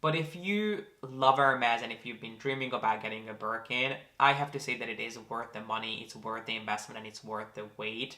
But if you love Hermes and if you've been dreaming about getting a Birkin, I have to say that it is worth the money, it's worth the investment, and it's worth the wait.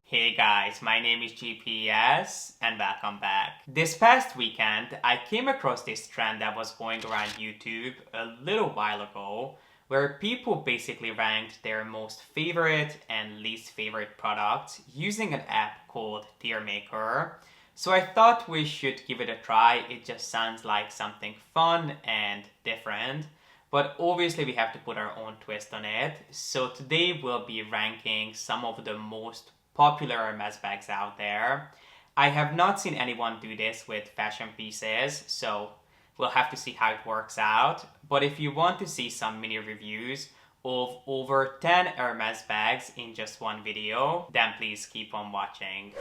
Hey guys, my name is G.P.S. and welcome back. This past weekend, I came across this trend that was going around YouTube a little while ago, where people basically ranked their most favorite and least favorite products using an app called Tier Maker. So I thought we should give it a try. It just sounds like something fun and different. But obviously we have to put our own twist on it. So today we'll be ranking some of the most popular Hermes bags out there. I have not seen anyone do this with fashion pieces, so we'll have to see how it works out. But if you want to see some mini reviews of over 10 Hermes bags in just one video, then please keep on watching.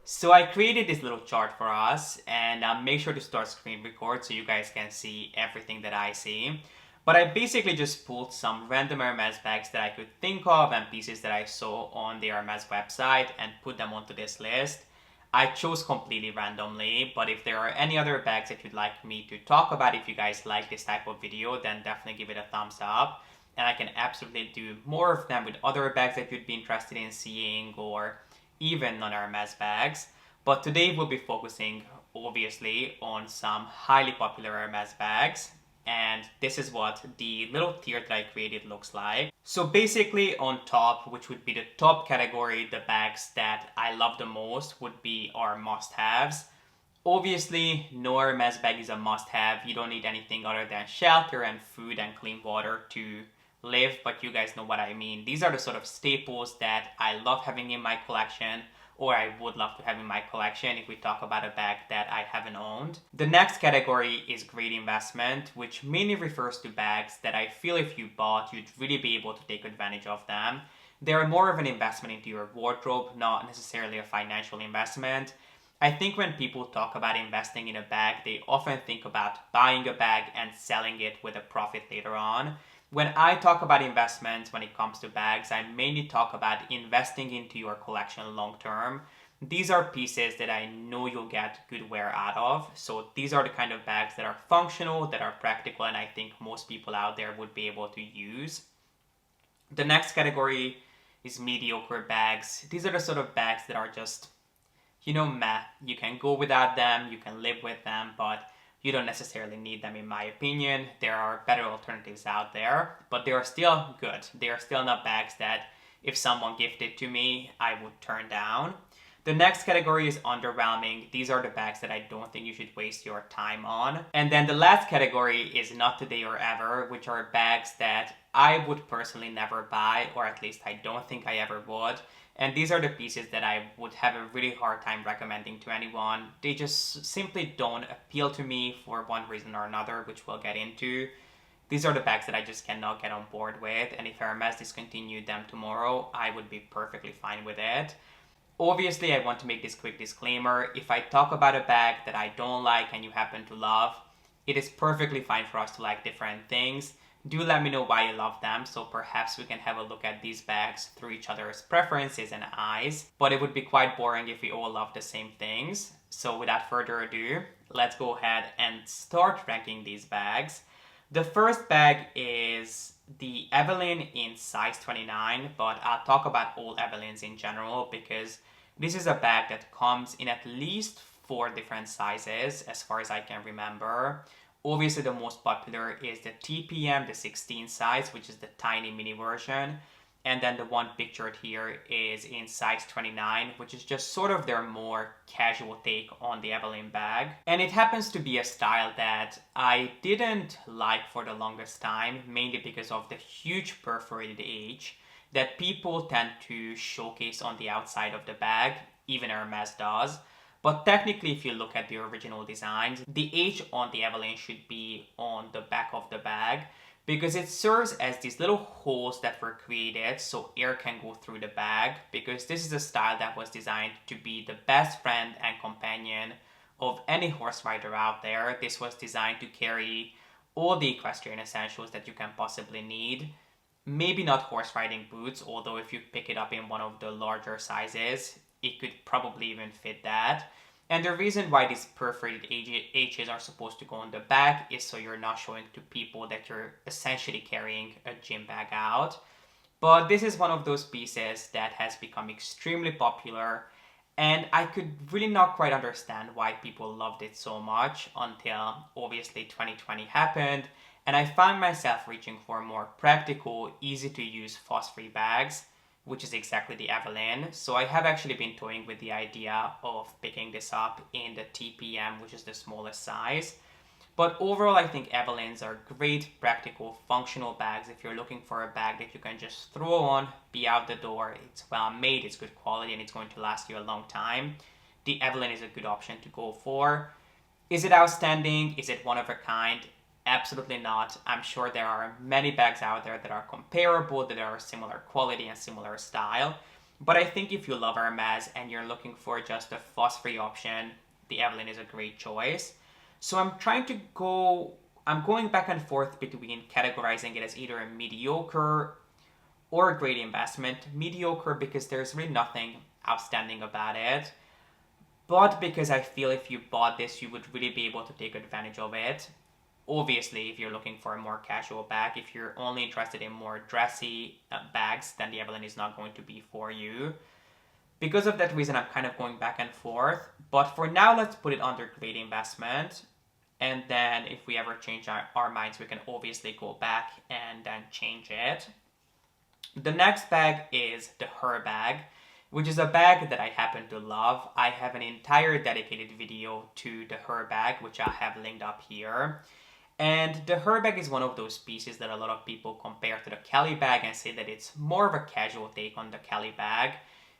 So I created this little chart for us, and make sure to start screen record so you guys can see everything that I see. But I basically just pulled some random Hermes bags that I could think of and pieces that I saw on the Hermes website and put them onto this list. I chose completely randomly, but if there are any other bags that you'd like me to talk about, if you guys like this type of video, then definitely give it a thumbs up. And I can absolutely do more of them with other bags that you'd be interested in seeing, or even non-Hermes bags. But today we'll be focusing, obviously, on some highly popular Hermes bags. And this is what the little tier that I created looks like. So basically on top, which would be the top category, the bags that I love the most would be our must-haves. Obviously, no Hermes bag is a must-have. You don't need anything other than shelter and food and clean water to live, but you guys know what I mean. These are the sort of staples that I love having in my collection, or I would love to have in my collection if we talk about a bag that I haven't owned. The next category is great investment, which mainly refers to bags that I feel if you bought, you'd really be able to take advantage of them. They're more of an investment into your wardrobe, not necessarily a financial investment. I think when people talk about investing in a bag, they often think about buying a bag and selling it with a profit later on. When I talk about investments when it comes to bags, I mainly talk about investing into your collection long term. These are pieces that I know you'll get good wear out of. So these are the kind of bags that are functional, that are practical, and I think most people out there would be able to use. The next category is mediocre bags. These are the sort of bags that are just, meh. You can go without them, you can live with them, but you don't necessarily need them in my opinion. There are better alternatives out there, but they are still good. They are still not bags that if someone gifted to me, I would turn down. The next category is underwhelming. These are the bags that I don't think you should waste your time on. And then the last category is not today or ever, which are bags that I would personally never buy, or at least I don't think I ever would. And these are the pieces that I would have a really hard time recommending to anyone. They just simply don't appeal to me for one reason or another, which we'll get into. These are the bags that I just cannot get on board with, and if Hermes discontinued them tomorrow, I would be perfectly fine with it. Obviously, I want to make this quick disclaimer. If I talk about a bag that I don't like and you happen to love, it is perfectly fine for us to like different things. Do let me know why you love them, so perhaps we can have a look at these bags through each other's preferences and eyes. But it would be quite boring if we all love the same things. So without further ado, let's go ahead and start ranking these bags. The first bag is the Evelyn in size 29, but I'll talk about all Evelyns in general because this is a bag that comes in at least 4 different sizes as far as I can remember. Obviously, the most popular is the TPM, the 16 size, which is the tiny mini version. And then the one pictured here is in size 29, which is just sort of their more casual take on the Evelyn bag. And it happens to be a style that I didn't like for the longest time, mainly because of the huge perforated H that people tend to showcase on the outside of the bag, even Hermes does. But technically, if you look at the original designs, the H on the Evelyn should be on the back of the bag because it serves as these little holes that were created so air can go through the bag, because this is a style that was designed to be the best friend and companion of any horse rider out there. This was designed to carry all the equestrian essentials that you can possibly need. maybe not horse riding boots, although if you pick it up in one of the larger sizes, it could probably even fit that. And the reason why these perforated H's are supposed to go on the back is so you're not showing to people that you're essentially carrying a gym bag out. But this is one of those pieces that has become extremely popular, and I could really not quite understand why people loved it so much until obviously 2020 happened, and I found myself reaching for more practical, easy to use fuss-free bags, which is exactly the Evelyn. So I have actually been toying with the idea of picking this up in the TPM, which is the smallest size. But overall, I think Evelyns are great, practical, functional bags if you're looking for a bag that you can just throw on, be out the door. It's well made, it's good quality, and it's going to last you a long time. The Evelyn is a good option to go for. Is it outstanding? Is it one of a kind? Absolutely not. I'm sure there are many bags out there that are comparable, that are similar quality and similar style. But I think if you love Hermes and you're looking for just a fuss-free option, the Evelyn is a great choice. So I'm going back and forth between categorizing it as either a mediocre or a great investment. Mediocre because there's really nothing outstanding about it, but because I feel if you bought this, you would really be able to take advantage of it. Obviously, if you're looking for a more casual bag, if you're only interested in more dressy bags, then the Evelyn is not going to be for you. Because of that reason, I'm kind of going back and forth. But for now, let's put it under great investment. And then if we ever change our minds, we can obviously go back and then change it. The next bag is the Her bag, which is a bag that I happen to love. I have an entire dedicated video to the Her bag, which I have linked up here. And the Her bag is one of those pieces that a lot of people compare to the Kelly bag and say that it's more of a casual take on the Kelly bag,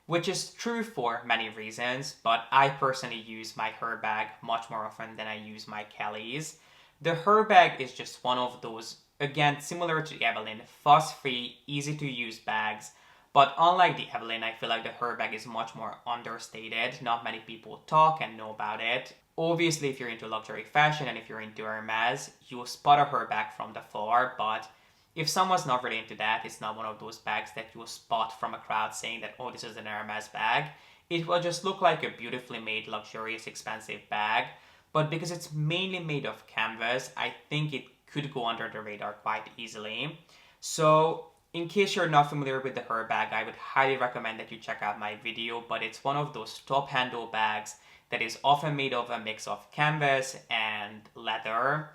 which is true for many reasons, but I personally use my Her bag much more often than I use my Kelly's. The Her bag is just one of those, again, similar to the Evelyn, fuss-free, easy-to-use bags. But unlike the Evelyn, I feel like the Her bag is much more understated. Not many people talk and know about it. Obviously, if you're into luxury fashion and if you're into Hermes, you'll spot a Her bag from the floor, but if someone's not really into that, it's not one of those bags that you'll spot from a crowd saying that, oh, this is an Hermes bag. It will just look like a beautifully made, luxurious, expensive bag. But because it's mainly made of canvas, I think it could go under the radar quite easily. So in case you're not familiar with the Her bag, I would highly recommend that you check out my video. But it's one of those top handle bags that is often made of a mix of canvas and leather.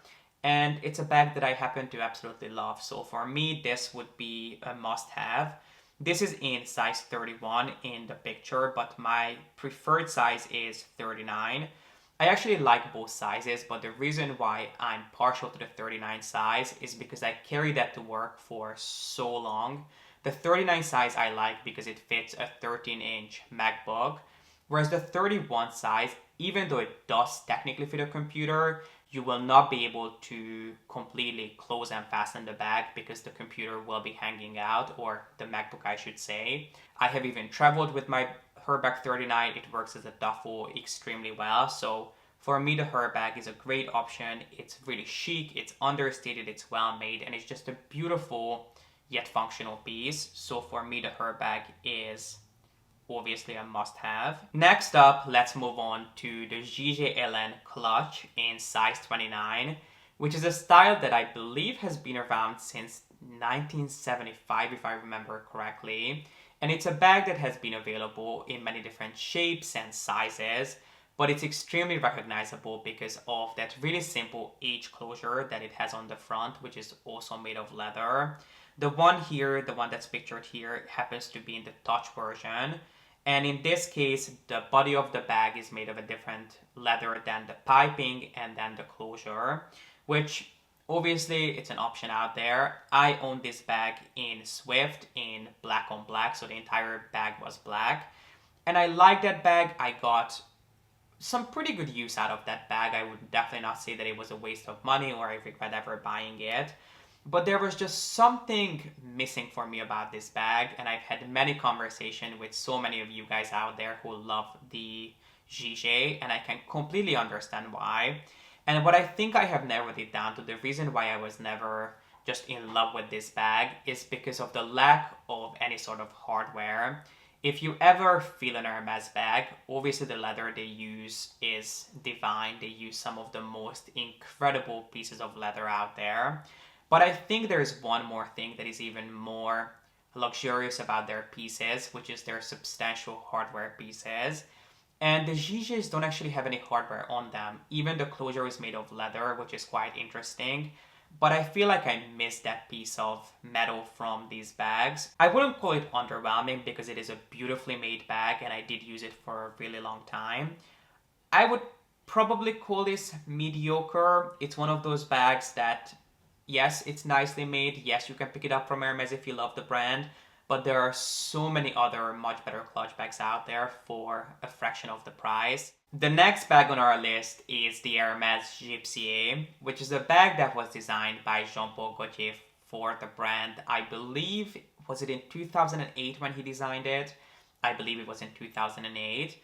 And it's a bag that I happen to absolutely love. So for me, this would be a must-have. This is in size 31 in the picture, but my preferred size is 39. I actually like both sizes, but the reason why I'm partial to the 39 size is because I carry that to work for so long. The 39 size I like because it fits a 13-inch MacBook, whereas the 31 size, even though it does technically fit a computer, you will not be able to completely close and fasten the bag because the computer will be hanging out, or the MacBook I should say. I have even traveled with my Her bag 39. It works as a duffel extremely well. So for me, the Her bag is a great option. It's really chic, it's understated, it's well made, and it's just a beautiful yet functional piece. So for me, the Her bag is obviously a must-have. Next up, let's move on to the G.P.S clutch in size 29, which is a style that I believe has been around since 1975, if I remember correctly. And it's a bag that has been available in many different shapes and sizes, but it's extremely recognizable because of that really simple H closure that it has on the front, which is also made of leather. The one here, the one that's pictured here, happens to be in the touch version. And in this case, the body of the bag is made of a different leather than the piping and then the closure, which obviously it's an option out there. I own this bag in Swift in black on black, so the entire bag was black. And I like that bag. I got some pretty good use out of that bag. I would definitely not say that it was a waste of money or I regret ever buying it. But there was just something missing for me about this bag, and I've had many conversations with so many of you guys out there who love the G.P.S, and I can completely understand why. And what I think I have narrowed it down to, the reason why I was never just in love with this bag is because of the lack of any sort of hardware. If you ever feel an Hermes bag, obviously the leather they use is divine. They use some of the most incredible pieces of leather out there. But I think there's one more thing that is even more luxurious about their pieces, which is their substantial hardware pieces. And the GJs don't actually have any hardware on them. Even the closure is made of leather, which is quite interesting. But I feel like I missed that piece of metal from these bags. I wouldn't call it underwhelming because it is a beautifully made bag and I did use it for a really long time. I would probably call this mediocre. It's one of those bags that, yes, it's nicely made. Yes, you can pick it up from Hermes if you love the brand. But there are so many other much better clutch bags out there for a fraction of the price. The next bag on our list is the Airmass Gypsy, which is a bag that was designed by Jean-Paul Gaultier for the brand. I believe, was it in 2008 when he designed it? I believe it was in 2008.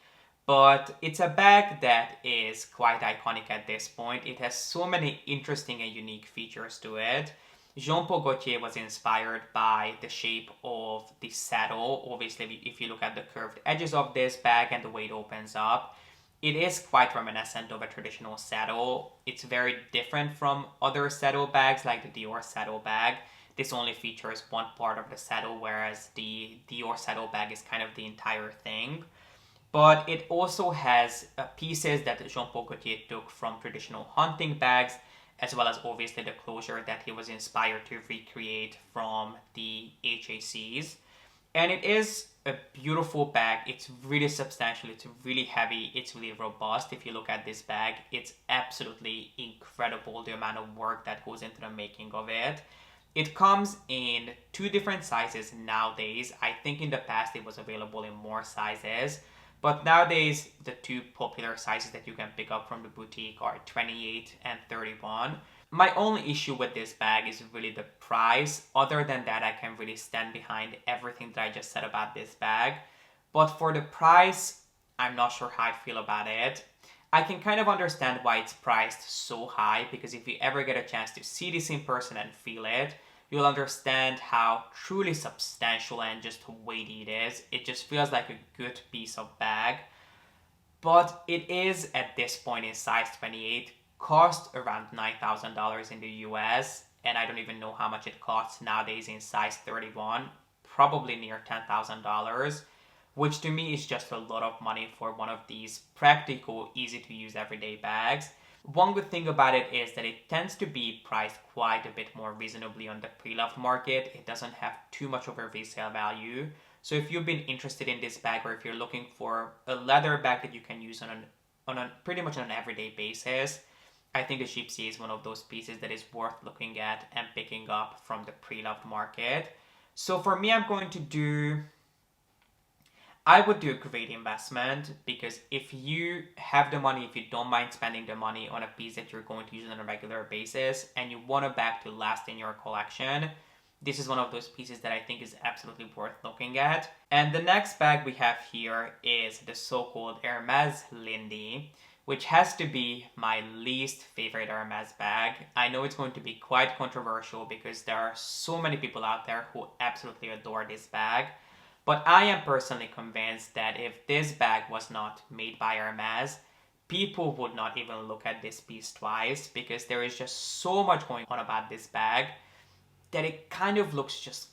But it's a bag that is quite iconic at this point. It has so many interesting and unique features to it. Jean-Paul Gaultier was inspired by the shape of the saddle. Obviously, if you look at the curved edges of this bag and the way it opens up, it is quite reminiscent of a traditional saddle. It's very different from other saddle bags like the Dior saddle bag. This only features one part of the saddle, whereas the Dior saddle bag is kind of the entire thing. But it also has pieces that Jean-Paul Gaultier took from traditional hunting bags, as well as obviously the closure that he was inspired to recreate from the HACs. And it is a beautiful bag. It's really substantial, it's really heavy, it's really robust. If you look at this bag, it's absolutely incredible the amount of work that goes into the making of it. It comes in 2 different sizes nowadays. I think in the past it was available in more sizes. But nowadays, the 2 popular sizes that you can pick up from the boutique are 28 and 31. My only issue with this bag is really the price. Other than that, I can really stand behind everything that I just said about this bag. But for the price, I'm not sure how I feel about it. I can kind of understand why it's priced so high, because if you ever get a chance to see this in person and feel it, you'll understand how truly substantial and just weighty it is. It just feels like a good piece of bag. But it is, at this point in size 28, cost around $9,000 in the US. And I don't even know how much it costs nowadays in size 31. Probably near $10,000. Which to me is just a lot of money for one of these practical, easy to use everyday bags. One good thing about it is that it tends to be priced quite a bit more reasonably on the pre-loved market. It doesn't have too much of a resale value. So if you've been interested in this bag, or if you're looking for a leather bag that you can use on a pretty much on an everyday basis, I think the Gypsy is one of those pieces that is worth looking at and picking up from the pre-loved market. So for me, I would do a great investment, because if you have the money, if you don't mind spending the money on a piece that you're going to use on a regular basis and you want a bag to last in your collection, this is one of those pieces that I think is absolutely worth looking at. And the next bag we have here is the so-called Hermes Lindy, which has to be my least favorite Hermes bag. I know it's going to be quite controversial because there are so many people out there who absolutely adore this bag. But I am personally convinced that if this bag was not made by Hermes, people would not even look at this piece twice, because there is just so much going on about this bag that it kind of looks just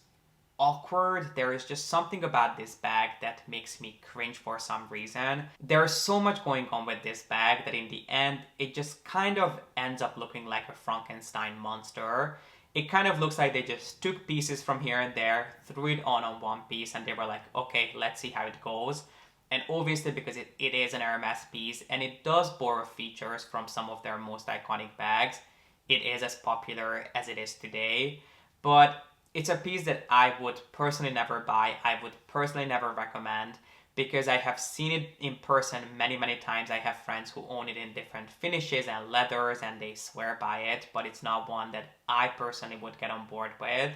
awkward. There is just something about this bag that makes me cringe for some reason. There's so much going on with this bag that in the end, it just kind of ends up looking like a Frankenstein monster. It kind of looks like they just took pieces from here and there, threw it on one piece, and they were like, okay, let's see how it goes. And obviously, because it is an Hermes piece, and it does borrow features from some of their most iconic bags, it is as popular as it is today. But it's a piece that I would personally never buy, I would personally never recommend, because I have seen it in person many, many times. I have friends who own it in different finishes and leathers, and they swear by it, but it's not one that I personally would get on board with.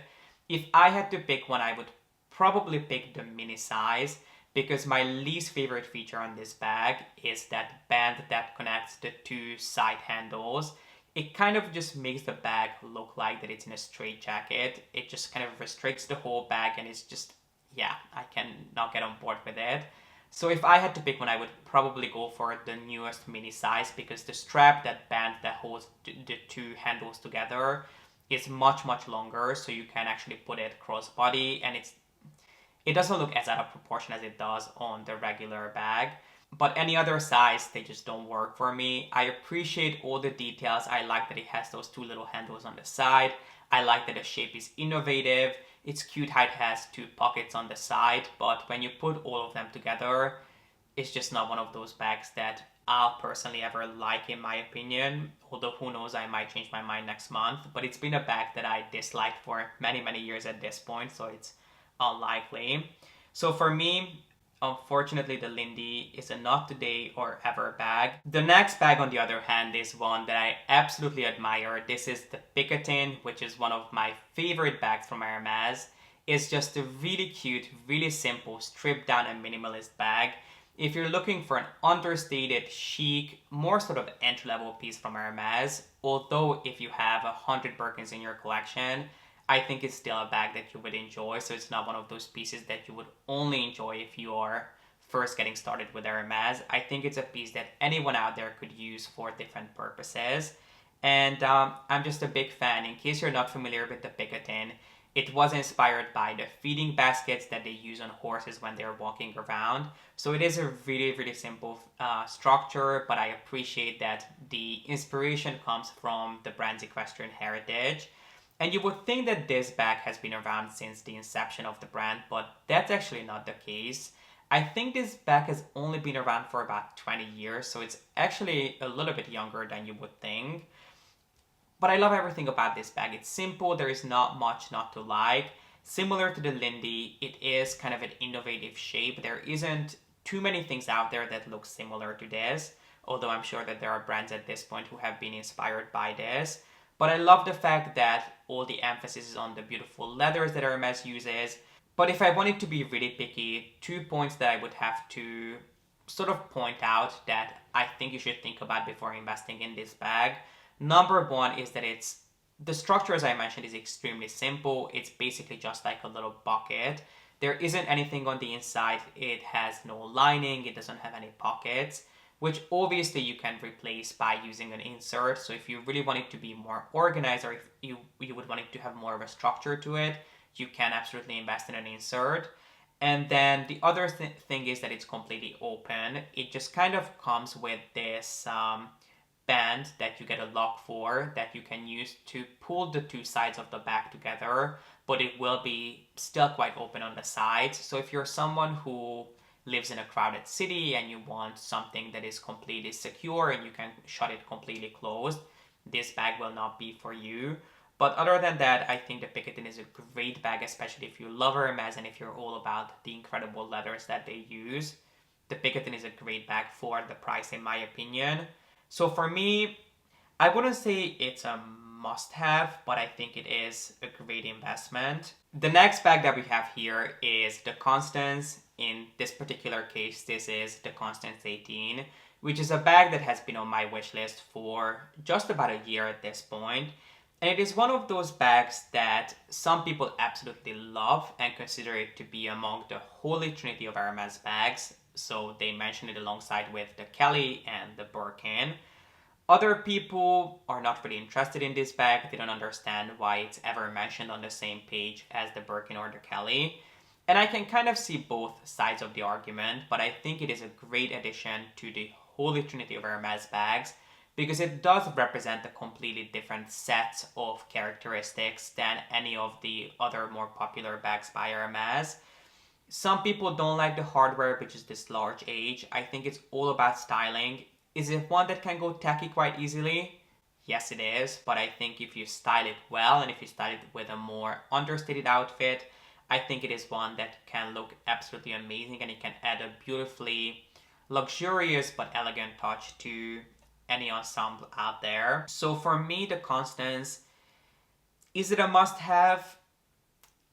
If I had to pick one, I would probably pick the mini size, because my least favorite feature on this bag is that band that connects the 2 side handles. it kind of just makes the bag look like that it's in a straight jacket. It just kind of restricts the whole bag, and it's just, yeah, I can not get on board with it. So if I had to pick one, I would probably go for the newest mini size, because the strap, that band that holds the two handles together, is much, much longer, so you can actually put it crossbody, and it doesn't look as out of proportion as it does on the regular bag. But any other size, they just don't work for me. I appreciate all the details. I like that it has those two little handles on the side. I like that the shape is innovative. It's cute how it has two pockets on the side, but when you put all of them together, it's just not one of those bags that I'll personally ever like, in my opinion. Although who knows, I might change my mind next month. But it's been a bag that I disliked for many, many years at this point, so it's unlikely. So for me, unfortunately, the Lindy is a not today or ever bag. The next bag, on the other hand, is one that I absolutely admire. This is the Picotin, which is one of my favorite bags from Hermes. It's just a really cute, really simple, stripped down and minimalist bag. If you're looking for an understated, chic, more sort of entry-level piece from Hermes, although if you have 100 Birkins in your collection, I think it's still a bag that you would enjoy. So it's not one of those pieces that you would only enjoy if you are first getting started with Hermes. I think it's a piece that anyone out there could use for different purposes. And I'm just a big fan. In case you're not familiar with the Picotin, it was inspired by the feeding baskets that they use on horses when they're walking around. So it is a really, really simple structure, but I appreciate that the inspiration comes from the brand's equestrian heritage. And you would think that this bag has been around since the inception of the brand, but that's actually not the case. I think this bag has only been around for about 20 years, so it's actually a little bit younger than you would think. But I love everything about this bag. It's simple, there is not much not to like. Similar to the Lindy, it is kind of an innovative shape. There isn't too many things out there that look similar to this, although I'm sure that there are brands at this point who have been inspired by this. But I love the fact that all the emphasis is on the beautiful leathers that Hermes uses. But if I wanted to be really picky, 2 points that I would have to sort of point out that I think you should think about before investing in this bag. Number one is that the structure, as I mentioned, is extremely simple. It's basically just like a little bucket. There isn't anything on the inside. It has no lining. It doesn't have any pockets, which obviously you can replace by using an insert. So if you really want it to be more organized, or if you would want it to have more of a structure to it, you can absolutely invest in an insert. And then the other thing is that it's completely open. It just kind of comes with this band that you get a lock for that you can use to pull the two sides of the bag together, but it will be still quite open on the sides. So if you're someone who lives in a crowded city and you want something that is completely secure and you can shut it completely closed, this bag will not be for you. But other than that, I think the Picotin is a great bag, especially if you love Hermes and if you're all about the incredible leathers that they use. The Picotin is a great bag for the price, in my opinion. So for me, I wouldn't say it's a must-have, but I think it is a great investment. The next bag that we have here is the Constance. In this particular case, this is the Constance 18, which is a bag that has been on my wish list for just about a year at this point. And it is one of those bags that some people absolutely love and consider it to be among the holy trinity of Hermes bags. So they mention it alongside with the Kelly and the Birkin. Other people are not really interested in this bag. They don't understand why it's ever mentioned on the same page as the Birkin or the Kelly. And I can kind of see both sides of the argument, but I think it is a great addition to the holy trinity of Hermes bags because it does represent a completely different set of characteristics than any of the other more popular bags by Hermes. Some people don't like the hardware, which is this large H. I think it's all about styling. Is it one that can go tacky quite easily? Yes, it is, but I think if you style it well and if you style it with a more understated outfit, I think it is one that can look absolutely amazing and it can add a beautifully luxurious but elegant touch to any ensemble out there. So for me, the Constance, is it a must-have?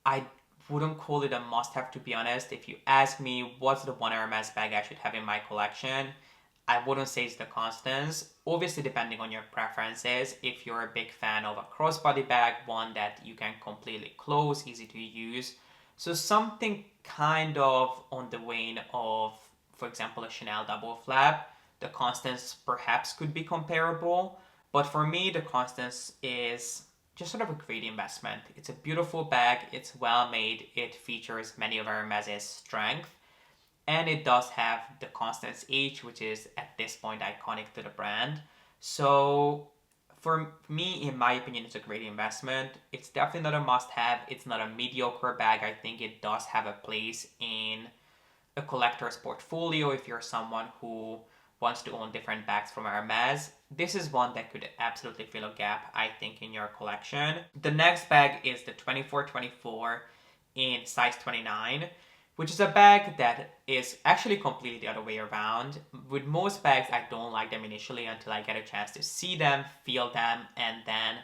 I wouldn't call it a must-have, to be honest. If you ask me what's the one Hermes bag I should have in my collection, I wouldn't say it's the Constance. Obviously, depending on your preferences, if you're a big fan of a crossbody bag, one that you can completely close, easy to use. So something kind of on the vein of, for example, a Chanel double flap, the Constance perhaps could be comparable. But for me, the Constance is just sort of a great investment. It's a beautiful bag, it's well made, it features many of Hermes's strength, and it does have the Constance H, which is at this point iconic to the brand. So for me, in my opinion, it's a great investment. It's definitely not a must-have. It's not a mediocre bag. I think it does have a place in a collector's portfolio if you're someone who wants to own different bags from Hermes. This is one that could absolutely fill a gap, I think, in your collection. The next bag is the 2424 in size 29, which is a bag that is actually completely the other way around. With most bags, I don't like them initially until I get a chance to see them, feel them, and then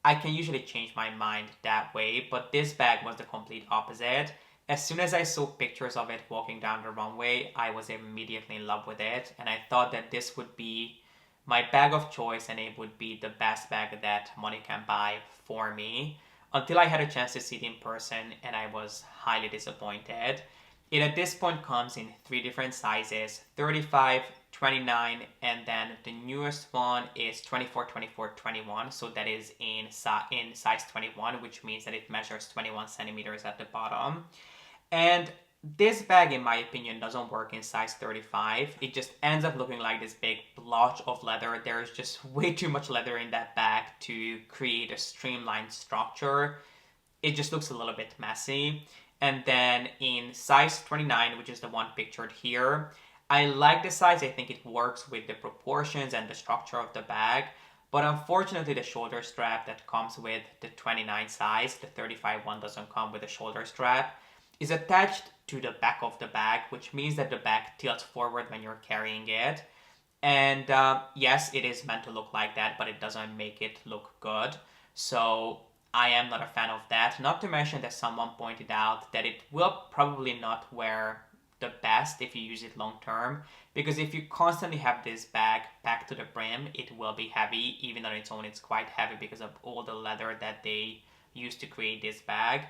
I can usually change my mind that way. But this bag was the complete opposite. As soon as I saw pictures of it walking down the runway, I was immediately in love with it, and I thought that this would be my bag of choice and it would be the best bag that money can buy for me, until I had a chance to see it in person and I was highly disappointed. It at this point comes in 3 different sizes, 35, 29, and then the newest one is 24, 24, 21. So that is in size 21, which means that it measures 21 centimeters at the bottom. And this bag, in my opinion, doesn't work in size 35. It just ends up looking like this big blotch of leather. There's just way too much leather in that bag to create a streamlined structure. It just looks a little bit messy. And then in size 29, which is the one pictured here, I like the size. I think it works with the proportions and the structure of the bag. But unfortunately, the shoulder strap that comes with the 29 size, the 35 one doesn't come with a shoulder strap, is attached to the back of the bag, which means that the bag tilts forward when you're carrying it. And yes, it is meant to look like that, but it doesn't make it look good. So I am not a fan of that. Not to mention that someone pointed out that it will probably not wear the best if you use it long term, because if you constantly have this bag packed to the brim, it will be heavy. Even on its own, it's quite heavy because of all the leather that they used to create this bag.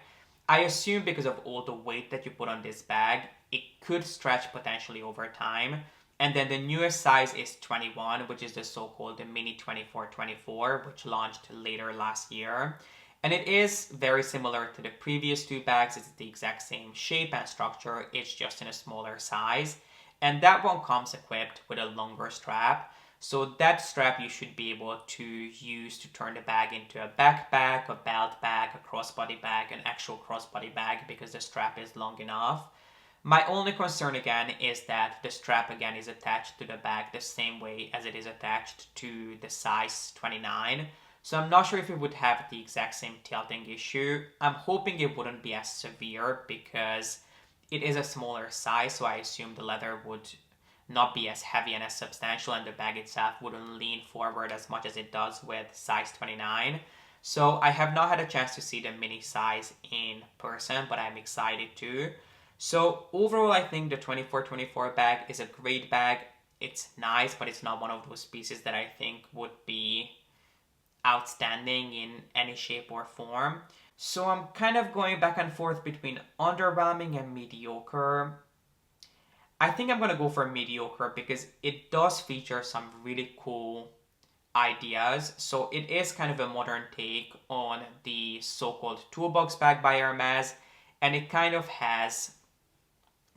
I assume because of all the weight that you put on this bag, it could stretch potentially over time. And then the newest size is 21, which is the so-called the Mini 2424, which launched later last year. And it is very similar to the previous 2 bags. It's the exact same shape and structure. It's just in a smaller size. And that one comes equipped with a longer strap. So that strap you should be able to use to turn the bag into a backpack, a belt bag, a crossbody bag, an actual crossbody bag, because the strap is long enough. My only concern again is that the strap again is attached to the bag the same way as it is attached to the size 29. So I'm not sure if it would have the exact same tilting issue. I'm hoping it wouldn't be as severe because it is a smaller size, so I assume the leather would not be as heavy and as substantial, and the bag itself wouldn't lean forward as much as it does with size 29. So I have not had a chance to see the mini size in person, but I'm excited to. So overall, I think the 2424 bag is a great bag. It's nice, but it's not one of those pieces that I think would be outstanding in any shape or form. So I'm kind of going back and forth between underwhelming and mediocre. I think I'm going to go for mediocre because it does feature some really cool ideas. So it is kind of a modern take on the so-called toolbox bag by Hermes, and it kind of has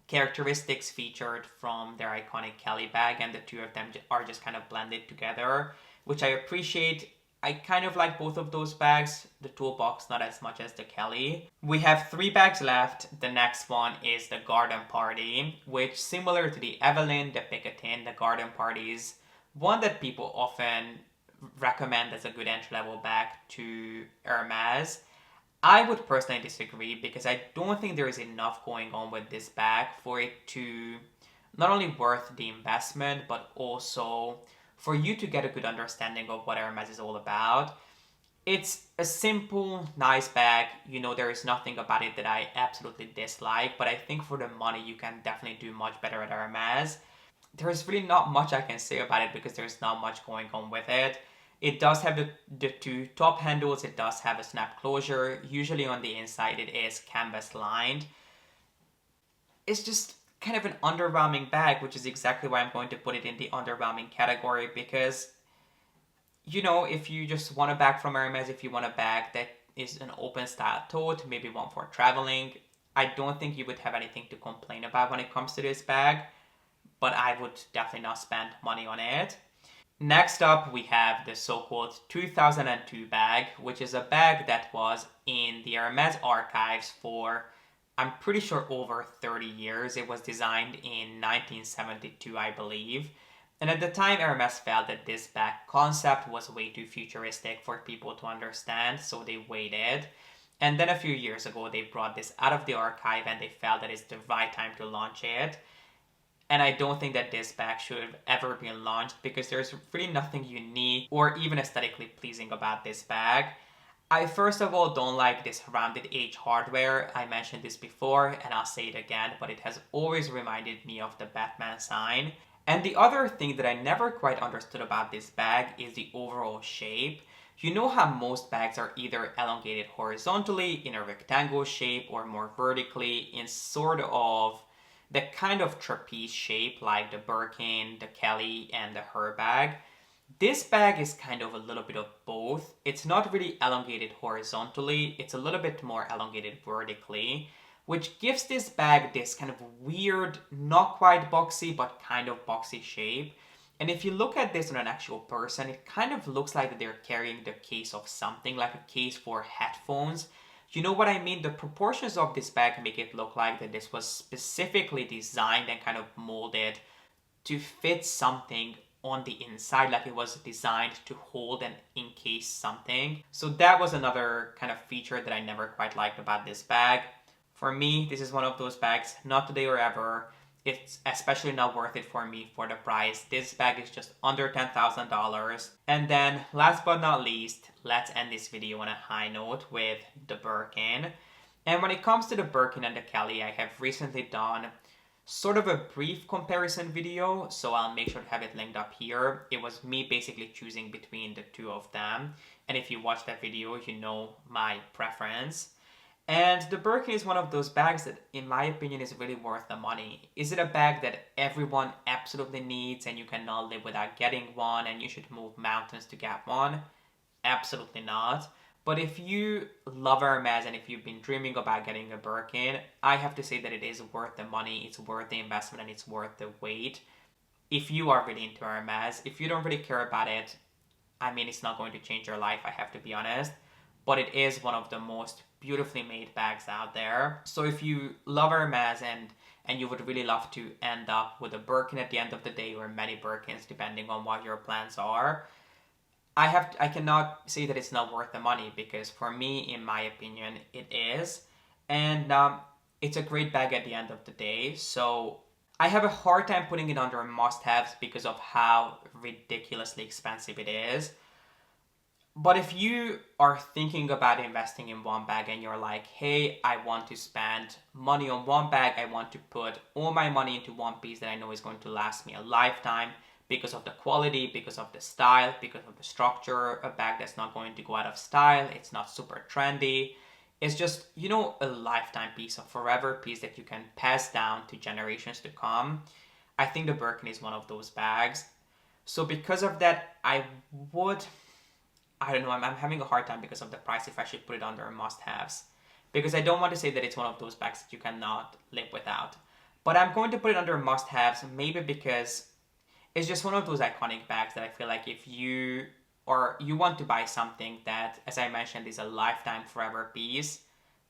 characteristics featured from their iconic Kelly bag, and the two of them are just kind of blended together, which I appreciate. I kind of like both of those bags, the toolbox not as much as the Kelly. We have 3 bags left. The next one is the Garden Party, which, similar to the Evelyn, the Picotin, the Garden Party is one that people often recommend as a good entry-level bag to Hermes. I would personally disagree because I don't think there is enough going on with this bag for it to not only worth the investment, but also for you to get a good understanding of what Hermes is all about. It's a simple, nice bag. You know, there is nothing about it that I absolutely dislike, but I think for the money, you can definitely do much better at Hermes. there's really not much I can say about it because there's not much going on with it. It does have the two top handles, it does have a snap closure. Usually on the inside it is canvas lined. It's just kind of an underwhelming bag, which is exactly why I'm going to put it in the underwhelming category because, you know, if you just want a bag from Hermes, if you want a bag that is an open style tote, maybe one for traveling, I don't think you would have anything to complain about when it comes to this bag, but I would definitely not spend money on it. Next up, we have the so-called 2002 bag, which is a bag that was in the Hermes archives for, I'm pretty sure, over 30 years. It was designed in 1972, I believe. And at the time, Hermes felt that this bag concept was way too futuristic for people to understand, so they waited. And then a few years ago, they brought this out of the archive and they felt that it's the right time to launch it. And I don't think that this bag should have ever been launched because there's really nothing unique or even aesthetically pleasing about this bag. I first of all don't like this rounded edge hardware. I mentioned this before and I'll say it again, but it has always reminded me of the Batman sign. And the other thing that I never quite understood about this bag is the overall shape. You know how most bags are either elongated horizontally in a rectangle shape or more vertically in sort of the kind of trapeze shape like the Birkin, the Kelly, and the Her bag. This bag is kind of a little bit of both. It's not really elongated horizontally, it's a little bit more elongated vertically, which gives this bag this kind of weird, not quite boxy, but kind of boxy shape. And if you look at this on an actual person, it kind of looks like they're carrying the case of something, like a case for headphones. You know what I mean? The proportions of this bag make it look like that this was specifically designed and kind of molded to fit something on the inside, like it was designed to hold and encase something. So that was another kind of feature that I never quite liked about this bag. For me, this is one of those bags, not today or ever. It's especially not worth it for me for the price. This bag is just under $10,000. And then last but not least, let's end this video on a high note with the Birkin. And when it comes to the Birkin and the Kelly, I have recently done sort of a brief comparison video, so I'll make sure to have it linked up here. It was me basically choosing between the two of them. And if you watch that video, you know my preference. And the Birkin is one of those bags that, in my opinion, is really worth the money. Is it a bag that everyone absolutely needs and you cannot live without getting one and you should move mountains to get one? Absolutely not. But if you love Hermes and if you've been dreaming about getting a Birkin, I have to say that it is worth the money, it's worth the investment, and it's worth the wait. If you are really into Hermes, if you don't really care about it, I mean, it's not going to change your life, I have to be honest. But it is one of the most beautifully made bags out there. So if you love Hermes and you would really love to end up with a Birkin at the end of the day, or many Birkins depending on what your plans are, I cannot say that it's not worth the money, because for me, in my opinion, it is. And it's a great bag at the end of the day. So I have a hard time putting it under must-haves because of how ridiculously expensive it is. But if you are thinking about investing in one bag and you're like, hey, I want to spend money on one bag, I want to put all my money into one piece that I know is going to last me a lifetime because of the quality, because of the style, because of the structure, a bag that's not going to go out of style, it's not super trendy. It's just, you know, a lifetime piece, a forever piece that you can pass down to generations to come. I think the Birkin is one of those bags. So because of that, I don't know, I'm having a hard time because of the price if I should put it under must-haves. Because I don't want to say that it's one of those bags that you cannot live without. But I'm going to put it under must-haves, maybe because it's just one of those iconic bags that I feel like if you want to buy something that, as I mentioned, is a lifetime forever piece,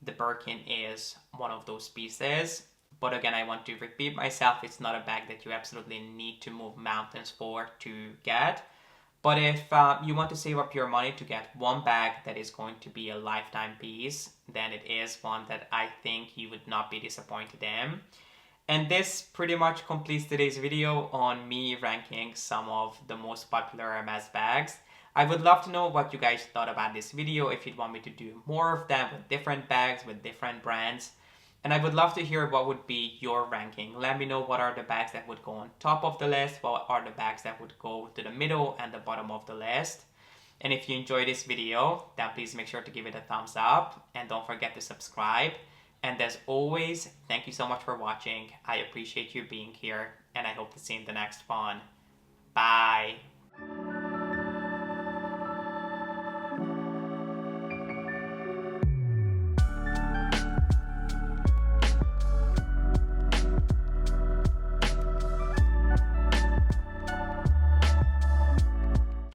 the Birkin is one of those pieces. But again, I want to repeat myself, it's not a bag that you absolutely need to move mountains for to get. But if you want to save up your money to get one bag that is going to be a lifetime piece, then it is one that I think you would not be disappointed in. And this pretty much completes today's video on me ranking some of the most popular Hermes bags. I would love to know what you guys thought about this video, if you'd want me to do more of them with different bags, with different brands. And I would love to hear what would be your ranking. Let me know what are the bags that would go on top of the list, what are the bags that would go to the middle and the bottom of the list. And if you enjoyed this video, then please make sure to give it a thumbs up and don't forget to subscribe. And as always, thank you so much for watching. I appreciate you being here and I hope to see you in the next one.